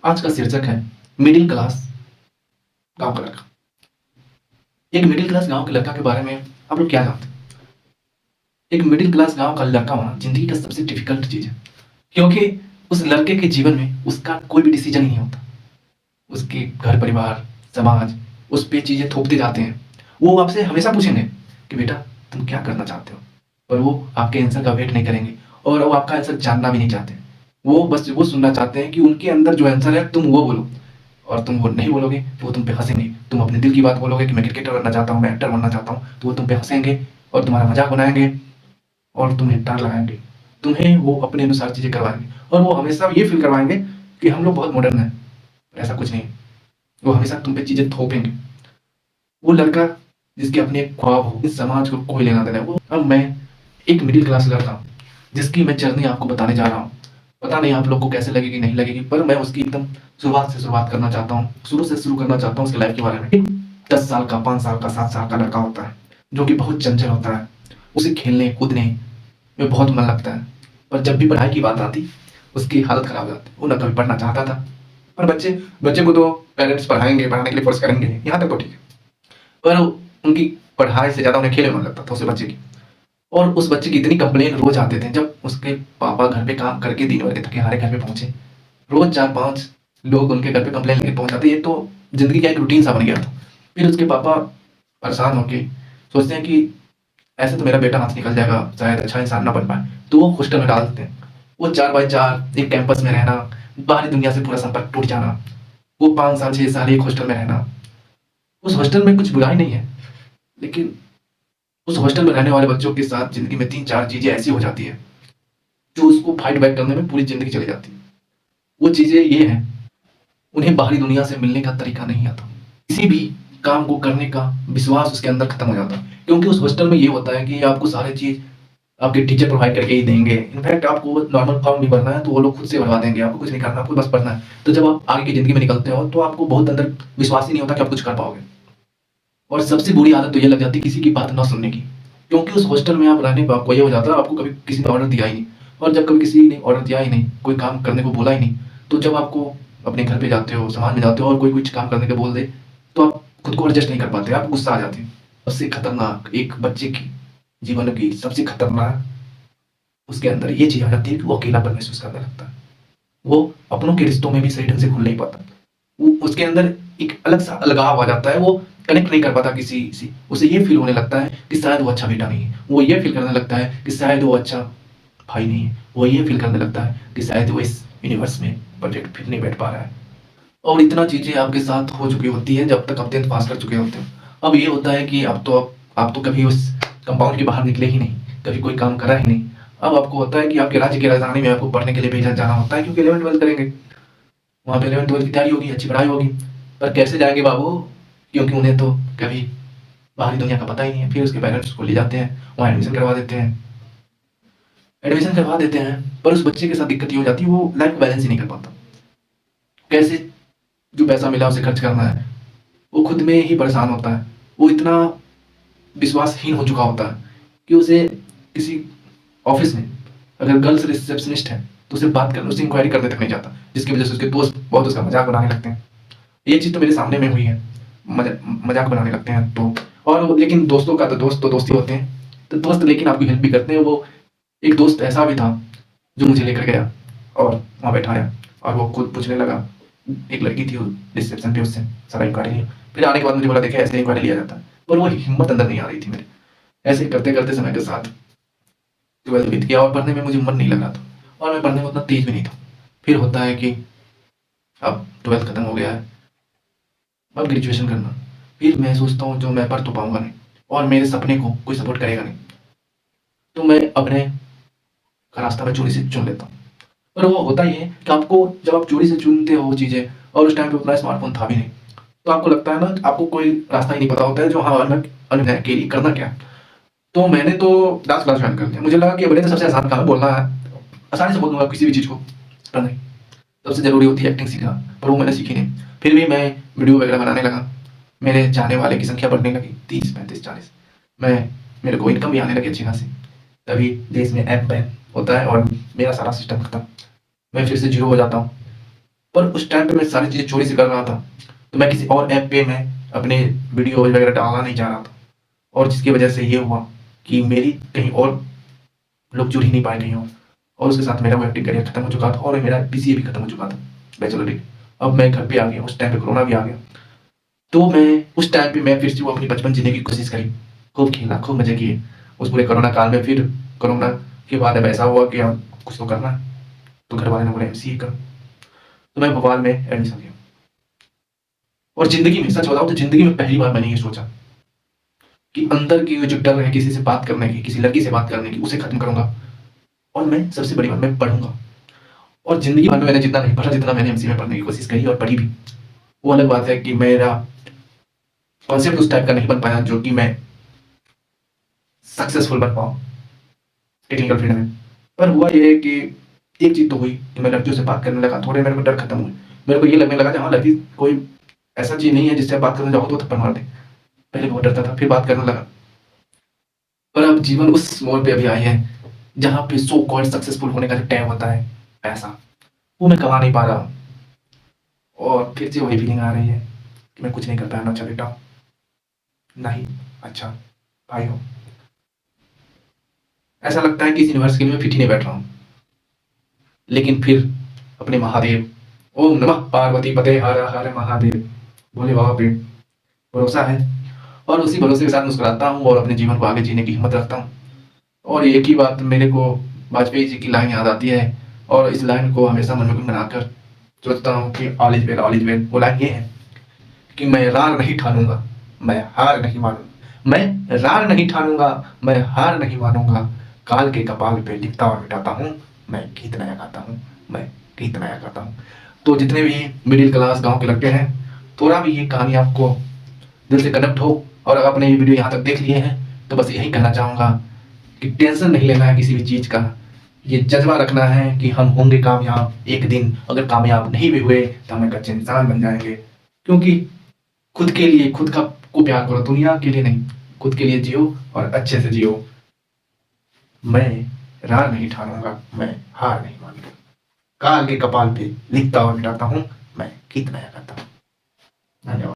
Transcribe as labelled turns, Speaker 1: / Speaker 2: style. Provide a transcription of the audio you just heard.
Speaker 1: आज का शीर्षक है मिडिल क्लास गांव का लड़का। एक मिडिल क्लास गांव के लड़का के बारे में आप लोग क्या जानते हैं? एक मिडिल क्लास गांव का लड़का होना जिंदगी का सबसे डिफिकल्ट चीज है, क्योंकि उस लड़के के जीवन में उसका कोई भी डिसीजन नहीं होता। उसके घर परिवार, समाज उस पे चीजें थोपते जाते हैं। वो आपसे हमेशा पूछेंगे कि बेटा तुम क्या करना चाहते हो, पर वो आपके आंसर का वेट नहीं करेंगे और वो आपका आंसर जानना भी नहीं चाहते। वो बस वो सुनना चाहते हैं कि उनके अंदर जो आंसर है तुम वो बोलो, और तुम वो नहीं बोलोगे तो वो तुम पे हँसेंगे। तुम अपने दिल की बात बोलोगे कि मैं क्रिकेटर बनना चाहता हूँ, मैं एक्टर बनना चाहता हूँ, तो वो तुम पे हँसेंगे और तुम्हारा मज़ाक बनाएँगे और तुम्हें डर लगाएँगे। तुम्हें वो अपने अनुसार चीज़ें करवाएँगे और वो हमेशा ये फ़ील करवाएँगे कि हम लोग बहुत मॉडर्न हैं, पर ऐसा कुछ नहीं है। वो हमेशा तुम पे चीज़ें थोपेंगे। वो लड़का जिसके अपने एक ख्वाब हो, इस समाज को कोई लेना देना है। वो अब मैं एक मिडिल क्लास लड़का हूँ, जिसकी मैं जर्नी आपको बताने जा रहा हूँ। पता नहीं आप लोग को कैसे लगेगी, नहीं लगेगी, पर मैं उसकी एकदम शुरुआत से शुरुआत करना चाहता हूँ। शुरू से शुरू करना चाहता हूँ उसकी लाइफ के बारे में। एक 10 साल का, 5 साल का, 7 साल का लड़का होता है, जो कि बहुत चंचल होता है। उसे खेलने, कूदने में बहुत मन लगता है, पर जब भी पढ़ाई की बात आती, उसकी हालत खराब हो जाती। वो ना कभी पढ़ना चाहता था, पर बच्चे बच्चे को तो पेरेंट्स पढ़ाएँगे, पढ़ाने के लिए फ़ोर्स करेंगे, यहाँ तक तो ठीक है। पर उनकी पढ़ाई से ज़्यादा उन्हें खेल में मन लगता था उस बच्चे की। और उस बच्चे की इतनी कंप्लेन रोज़ आते थे, जब उसके पापा घर पे काम करके दिन भर के थके हारे घर पे पहुँचे। रोज़ 4-5 लोग उनके घर पे कंप्लेन लेके पहुँच जाते। ये तो ज़िंदगी का एक रूटीन सा बन गया था। फिर उसके पापा परेशान होके सोचते हैं कि ऐसे तो मेरा बेटा हाथ निकल जाएगा, शायद अच्छा इंसान ना बन पाए, तो वो हॉस्टल में डाल देते हैं। वो 4 बाई 4 एक कैंपस में रहना, बाहरी दुनिया से पूरा संपर्क टूट जाना, वो 5 साल, 6 साल एक हॉस्टल में रहना। उस हॉस्टल में कुछ बुराई नहीं है, लेकिन उस हॉस्टल में रहने वाले बच्चों के साथ ज़िंदगी में 3-4 चीज़ें ऐसी हो जाती हैं, जो उसको फाइट बैक करने में पूरी ज़िंदगी चली जाती है। वो चीज़ें ये हैं, उन्हें बाहरी दुनिया से मिलने का तरीका नहीं आता। किसी भी काम को करने का विश्वास उसके अंदर खत्म हो जाता है, क्योंकि उस हॉस्टल में ये होता है कि आपको सारी चीज़ आपके टीचर प्रोवाइड करके ही देंगे। इनफैक्ट आपको नॉर्मल फॉर्म भी भरना है, तो वो लोग खुद से भरवा देंगे, आपको कुछ नहीं करना, आपको बस पढ़ना है। तो जब आप आगे की ज़िंदगी में निकलते हो, तो आपको बहुत अंदर विश्वास ही नहीं होता कि आप कुछ कर पाओगे। और सबसे बुरी आदत तो ये लग जाती है किसी की बात ना सुनने की, क्योंकि उस हॉस्टल में आप रहने पे आपको ये हो जाता है, आपको कभी किसी ने ऑर्डर दिया ही नहीं, और जब कभी किसी ने ऑर्डर दिया ही नहीं, कोई काम करने को बोला ही नहीं, तो जब आपको अपने घर पे जाते हो, समाज में जाते हो और कोई कुछ काम करने को बोल दे, तो आप खुद को एडजस्ट नहीं कर पाते, आपको गुस्सा आ जाती है। सबसे खतरनाक एक बच्चे की जीवन की सबसे खतरनाक उसके अंदर ये चीज़ आ जाती है कि वो अकेलापन महसूस करने लगता है। वो अपनों के रिश्तों में भी सही ढंग से घुल नहीं पाता। वो उसके अंदर एक अलग-सा अलगाव आ जाता है, वो कनेक्ट नहीं कर पाता किसी से। उसे ये फ़ील होने लगता है कि शायद वो अच्छा बेटा नहीं है। वो ये फ़ील करने लगता है कि शायद वो अच्छा भाई नहीं है। वो ये फ़ील करने लगता है कि शायद वो इस यूनिवर्स में परफेक्ट फिट नहीं बैठ पा रहा है। और इतना चीज़ें आपके साथ हो चुकी होती हैं जब तक आप 10th पास कर चुके होते हो। अब ये होता है कि अब तो कभी उस कंपाउंड के बाहर निकले ही नहीं, कभी कोई काम करा ही नहीं। अब आपको होता है कि आपके राज्य की राजधानी में आपको पढ़ने के लिए भेजा जाना होता है, क्योंकि 11th-12th करेंगे। वहाँ पे 11th-12th की तैयारी होगी, अच्छी पढ़ाई होगी। पर कैसे जाएँगे बाबू? क्योंकि उन्हें तो कभी बाहरी दुनिया का पता ही नहीं है। फिर उसके पेरेंट्स उसको ले जाते हैं, वहाँ एडमिशन करवा देते हैं। एडमिशन करवा देते हैं, पर उस बच्चे के साथ दिक्कत ये हो जाती है, वो लाइफ़ को बैलेंस ही नहीं कर पाता। कैसे जो पैसा मिला उसे खर्च करना है, वो खुद में ही परेशान होता है। वो इतना विश्वासहीन हो चुका होता है कि उसे किसी ऑफ़िस में अगर गर्ल्स रिसेप्शनिस्ट है, तो उससे बात करने, उससे इंक्वायरी करने तक नहीं जाता, जिसकी वज़ह से उसके दोस्त बहुत उसका मज़ाक बनाने लगते हैं। ये चीज़ तो मेरे सामने में हुई है। मज़ाक बनाने लगते हैं तो, और लेकिन दोस्तों का तो दोस्त ही होते हैं। तो दोस्त लेकिन आपकी हेल्प भी करते हैं। वो एक दोस्त ऐसा भी था, जो मुझे लेकर गया और वहाँ बैठाया और वो खुद पूछने लगा। एक लड़की थी वो रिसेप्शन पे, उससे सारा इंक्वायरी लिया। फिर आने के बाद मुझे बोला, देखिए ऐसे इंक्वायरी लिया जाता है। पर वो हिम्मत अंदर नहीं आ रही थी मेरे। ऐसे करते-करते समय के साथ 12th बीत गया और पढ़ने में मुझे मन नहीं लग रहा था और मैं पढ़ने में उतना तेज़ भी नहीं था। फिर होता है कि अब 12th खत्म हो गया है, अब ग्रेजुएशन करना। फिर मैं सोचता हूँ जो मैं पढ़ तो पाऊँगा नहीं और मेरे सपने को कोई सपोर्ट करेगा नहीं। तो मैं अपने का रास्ता मैं चोरी से चुन लेता हूँ। पर वो होता ये है कि आपको जब आप चोरी से चुनते हो वो चीज़ें, और उस टाइम पे उतना स्मार्टफ़ोन था भी नहीं, तो आपको लगता है ना, आपको कोई रास्ता ही नहीं पता होता है जो हाँ, मैं अकेले करना क्या है? तो मैंने तो डांस क्लास जॉइन कर लिया। मुझे लगा कि बड़े तो सबसे आसान काम है, बोलना है, आसानी से बोल दूँगा किसी भी चीज़ को। पर नहीं, सबसे ज़रूरी होती है एक्टिंग सीखना, पर वो मैंने सीखी नहीं। फिर भी मैं वीडियो वगैरह बनाने लगा। मेरे चाहने वाले की संख्या बढ़ने लगी, 30, 35, 40। मैं मेरे को इनकम भी आने लगी अच्छी खासी। तभी देश में ऐप बैन होता है और मेरा सारा सिस्टम खत्म। मैं फिर से ज़ीरो हो जाता हूँ। और उस टाइम पे मैं सारी चीज़ें चोरी से कर रहा था। तो मैं किसी और ऐप पे मैं अपने वीडियो वगैरह डालना नहीं चाह रहा था, और जिसकी वजह से ये हुआ कि मेरी कहीं और लोग जुड़ ही नहीं पाए कहीं और उसके साथ मेरा वो एक्टिंग करियर खत्म हो चुका था और मेरा बीसीए भी खत्म हो चुका था, बैचलर डिग्री। अब मैं घर पे आ गया, उस टाइम पे कोरोना भी आ गया। तो मैं उस टाइम पे मैं फिर से वो अपनी बचपन जीने की कोशिश करी, खूब खेला, खूब मज़े किए उस पूरे कोरोना काल में। फिर कोरोना के बाद अब ऐसा हुआ कि अब कुछ तो करना है, तो घर वाले ने बोला एमसीए कर। तो मैं भोपाल में एडमिशन लिया, और ज़िंदगी में सच बताऊँ तो ज़िंदगी में पहली बार मैंने ये सोचा कि अंदर की वो जो डर है किसी से बात करने की, किसी लड़की से बात करने की, उसे खत्म करूँगा, और मैं सबसे बड़ी बात, मैं पढ़ूँगा। और ज़िंदगी भर में मैंने जितना नहीं पढ़ा, जितना मैंने एमसीए में पढ़ने की कोशिश करी और पढ़ी भी। वो अलग बात है कि मेरा कॉन्सेप्ट उस टाइप का नहीं बन पाया जो कि मैं सक्सेसफुल बन पाऊँ टेक्निकल फील्ड में। पर हुआ ये है कि एक चीज़ तो हुई कि मैं लड़कियों से बात करने लगा, थोड़े मेरे को डर खत्म हुए। मेरे को ये लगने लगा कि हाँ, लड़की कोई ऐसा चीज़ नहीं है जिससे आप बात करने जाओ तो थप्पड़ मार दे। पहले बहुत डरता था, फिर बात करने लगा। पर अब जीवन उस मोड़ पे अभी आई है जहाँ पे सो कॉल्ड सक्सेसफुल होने का जो टैग होता है, पैसा, वो मैं कमा नहीं पा रहा हूँ। और फिर से वही फीलिंग आ रही है कि मैं कुछ नहीं कर पाया ना। अच्छा बेटा, नहीं, अच्छा भाई हो। ऐसा लगता है कि इस यूनिवर्स के लिए मैं फिट ही नहीं बैठ रहा हूँ। लेकिन फिर अपने महादेव, ओम नमः पार्वती पते हर हर महादेव, भोले बाबा पे भरोसा है, और उसी भरोसे के साथ मुस्कुराता हूँ और अपने जीवन को आगे जीने की हिम्मत रखता हूँ। और एक ही बात मेरे को वाजपेयी जी की लाइन याद आती है, और इस लाइन को हमेशा मन में गुनगुनाकर सोचता हूँ कि all is well, all is well. वो लाइन ये है कि मैं रार नहीं ठानूंगा, मैं हार नहीं मानूंगा, मैं रार नहीं ठानूंगा, मैं हार नहीं मानूंगा, काल के कपाल पे लिखता और मिटाता हूँ, मैं गीत नया गाता हूँ, मैं गीत नया गाता हूँ। तो जितने भी मिडिल क्लास गांव के लड़के हैं, थोड़ा भी ये कहानी आपको दिल से कनेक्ट हो, और अगर आपने ये वीडियो यहाँ तक देख लिए हैं, तो बस यही कहना चाहूँगा कि टेंशन नहीं लेना है किसी भी चीज़ का। ये जज़्बा रखना है कि हम होंगे कामयाब एक दिन, अगर कामयाब नहीं भी हुए तो हम एक अच्छे इंसान बन जाएँगे। क्योंकि खुद के लिए खुद का को प्यार करो, दुनिया के लिए नहीं। खुद के लिए जियो और अच्छे से जियो। मैं रार नहीं ठानूँगा, मैं हार नहीं मानूँगा। काल के कपाल पे लिखता और मिटाता हूँ, मैं गीत नया गाता हूँ। धन्यवाद।